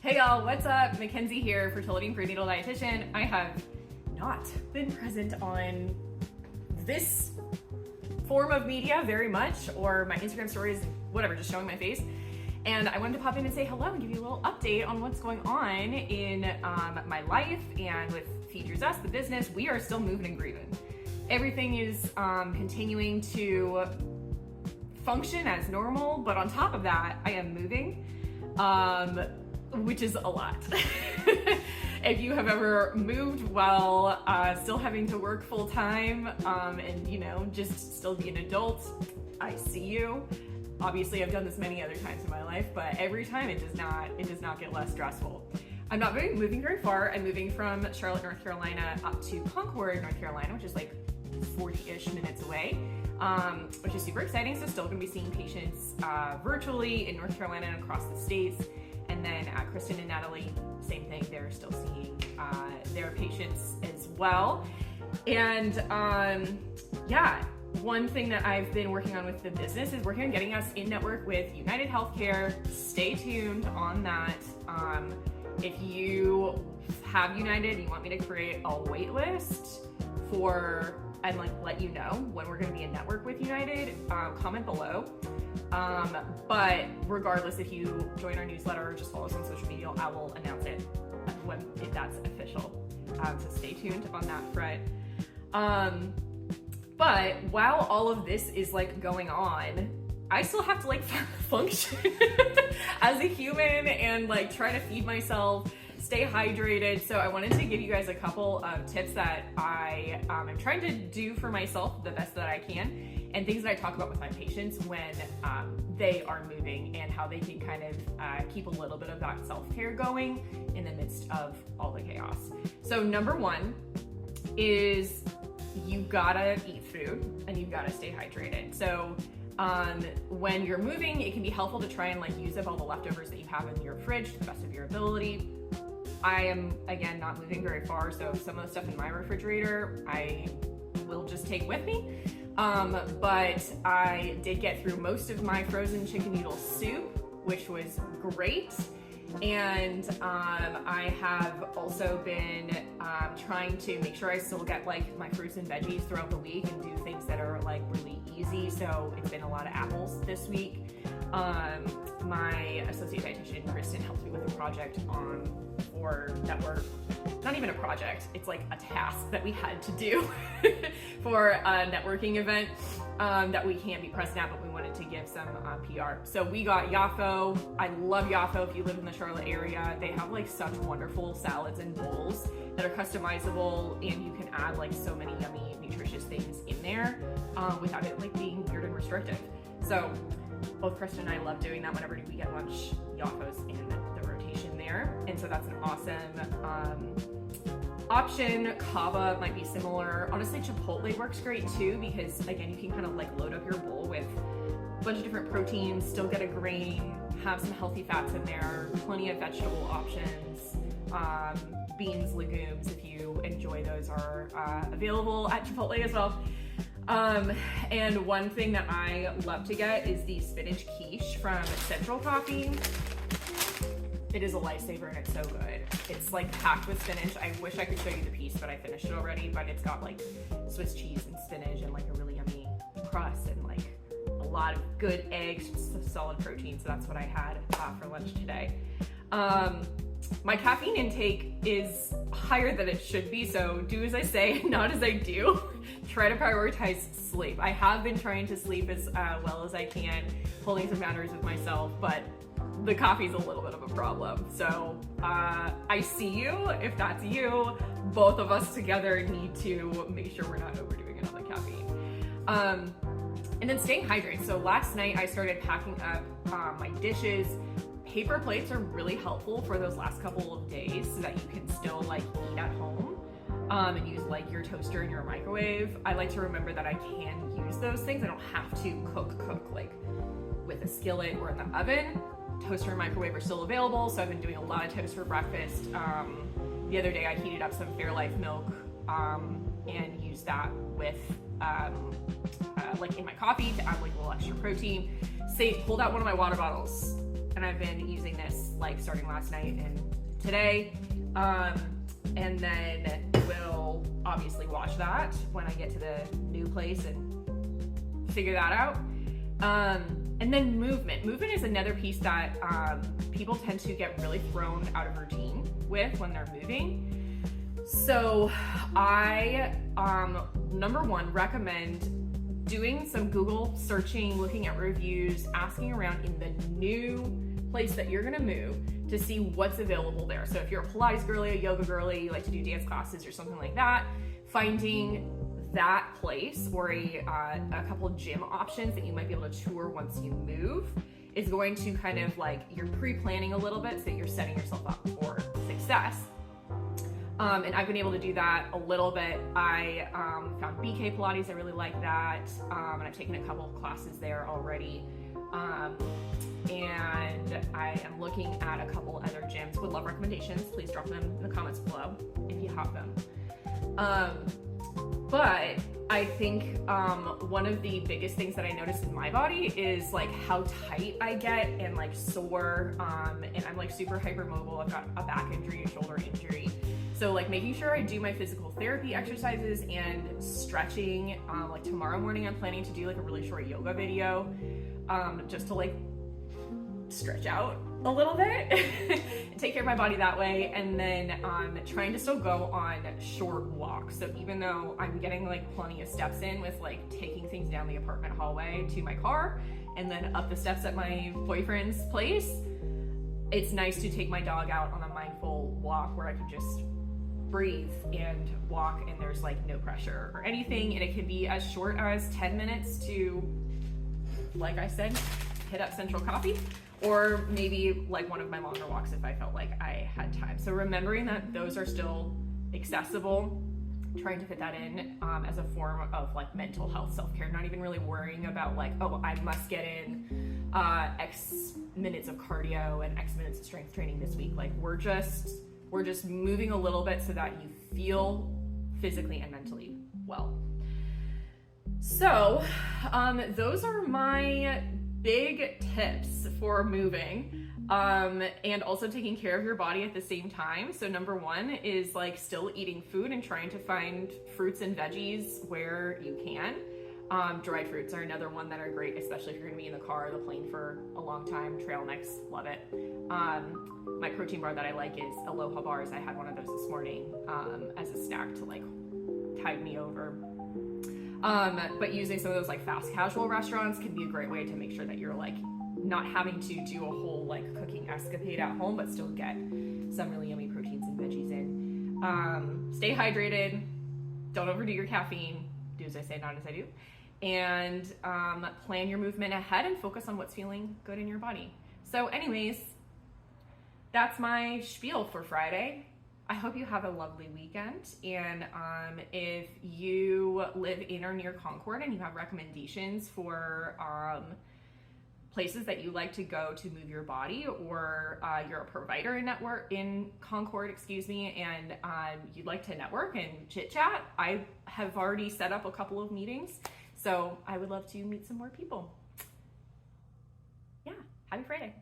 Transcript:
Hey y'all, what's up? Mackenzie here, fertility and prenatal dietitian. I have not been present on this form of media very much, or my Instagram stories, whatever, just showing my face. And I wanted to pop in and say hello and give you a little update on what's going on in my life and with Features Us, the business. We are still moving and grooving. Everything is continuing to function as normal, but on top of that, I am moving. Which is a lot. If you have ever moved while still having to work full time and just still be an adult, I see you. Obviously, I've done this many other times in my life, but every time it does not get less stressful. I'm not moving very far. I'm moving from Charlotte, North Carolina up to Concord, North Carolina, which is like 40-ish minutes away, which is super exciting. So still gonna be seeing patients virtually in North Carolina and across the states. And then Kristen and Natalie, same thing, they're still seeing their patients as well. And one thing that I've been working on with the business is working on getting us in network with United Healthcare. Stay tuned on that. If you have United, you want me to create a wait list and let you know when we're going to be in network with United, comment below. But regardless, if you join our newsletter or just follow us on social media, I will announce it if that's official. So stay tuned on that front. But while all of this is going on, I still have to function as a human and try to feed myself, stay hydrated. So I wanted to give you guys a couple of tips that I am trying to do for myself the best that I can, and things that I talk about with my patients when they are moving, and how they can kind of keep a little bit of that self-care going in the midst of all the chaos. So number one is you gotta eat food and you've gotta stay hydrated. So when you're moving, it can be helpful to try and use up all the leftovers that you have in your fridge to the best of your ability. I am, again, not moving very far, so some of the stuff in my refrigerator, I will just take with me. But I did get through most of my frozen chicken noodle soup, which was great. And I have also been trying to make sure I still get my fruits and veggies throughout the week and do things that are really easy. So it's been a lot of apples this week. My associate dietitian, Kristen, helped me with a project not even a project, it's a task that we had to do for a networking event that we can't be present at, but we wanted to give some PR. So we got Yafo. I love Yafo. If you live in the Charlotte area, they have such wonderful salads and bowls that are customizable, and you can add so many yummy, nutritious things in there without it being weird and restrictive. So both Kristen and I love doing that whenever we get lunch. Yafo's in the rotation there, and so that's an awesome option. Kava might be similar. Honestly, Chipotle works great too, because again, you can kind of load up your bowl with a bunch of different proteins, still get a grain, have some healthy fats in there, plenty of vegetable options. Beans, legumes, if you enjoy those, are available at Chipotle as well. And one thing that I love to get is the spinach quiche from Central Coffee. It is a lifesaver and it's so good. It's packed with spinach. I wish I could show you the piece, but I finished it already. But it's got Swiss cheese and spinach and a really yummy crust and a lot of good eggs, solid protein. So that's what I had for lunch today. My caffeine intake is higher than it should be, so do as I say, not as I do. Try to prioritize sleep. I have been trying to sleep as well as I can, holding some boundaries with myself, but the coffee is a little bit of a problem. So I see you. If that's you, both of us together need to make sure we're not overdoing it on the caffeine. And then staying hydrated. So last night I started packing up my dishes. Paper plates are really helpful for those last couple of days so that you can still eat at home and use your toaster and your microwave. I like to remember that I can use those things. I don't have to cook with a skillet or in the oven. Toaster and microwave are still available, so I've been doing a lot of toast for breakfast. The other day I heated up some Fairlife milk and used that with in my coffee to add a little extra protein. Pulled out one of my water bottles and I've been using this like starting last night and today. And then we'll obviously watch that when I get to the new place and figure that out. And then movement. Movement is another piece that people tend to get really thrown out of routine with when they're moving. So I, number one, recommend doing some Google searching, looking at reviews, asking around in the new place that you're gonna move to see what's available there. So if you're a Pilates girly, a yoga girly, you like to do dance classes or something like that, finding that place or a couple of gym options that you might be able to tour once you move is going to kind of like, you're pre-planning a little bit so that you're setting yourself up for success. And I've been able to do that a little bit. I found BK Pilates, I really like that. And I've taken a couple of classes there already. And I am looking at a couple other gyms. Would love recommendations. Please drop them in the comments below if you have them. But I think one of the biggest things that I notice in my body is like how tight I get and like sore. And I'm like super hypermobile. I've got a back injury, a shoulder injury. So like making sure I do my physical therapy exercises and stretching. Like tomorrow morning, I'm planning to do like a really short yoga video just to like stretch out a little bit and take care of my body that way. And then trying to still go on short walks. So even though I'm getting like plenty of steps in with like taking things down the apartment hallway to my car and then up the steps at my boyfriend's place, it's nice to take my dog out on a mindful walk where I can just breathe and walk and there's like no pressure or anything. And it can be as short as 10 minutes to, like I said, hit up Central Coffee, or maybe like one of my longer walks if I felt like I had time. So remembering that those are still accessible, trying to fit that in as a form of like mental health self-care, not even really worrying about like, oh, I must get in X minutes of cardio and X minutes of strength training this week. Like we're just moving a little bit so that you feel physically and mentally well. So those are my big tips for moving and also taking care of your body at the same time. So number one is like still eating food and trying to find fruits and veggies where you can. Dried fruits are another one that are great, especially if you're gonna be in the car or the plane for a long time. Trail mix, love it. My protein bar that I like is Aloha bars. I had one of those this morning as a snack to like tide me over. But using some of those like fast casual restaurants can be a great way to make sure that you're like not having to do a whole like cooking escapade at home, but still get some really yummy proteins and veggies in. Stay hydrated, don't overdo your caffeine, do as I say, not as I do, and plan your movement ahead and focus on what's feeling good in your body. So anyways, that's my spiel for Friday. I hope you have a lovely weekend, and if you live in or near Concord and you have recommendations for places that you like to go to move your body, or you're a provider in Concord, and you'd like to network and chit chat, I have already set up a couple of meetings, so I would love to meet some more people. Yeah, happy Friday.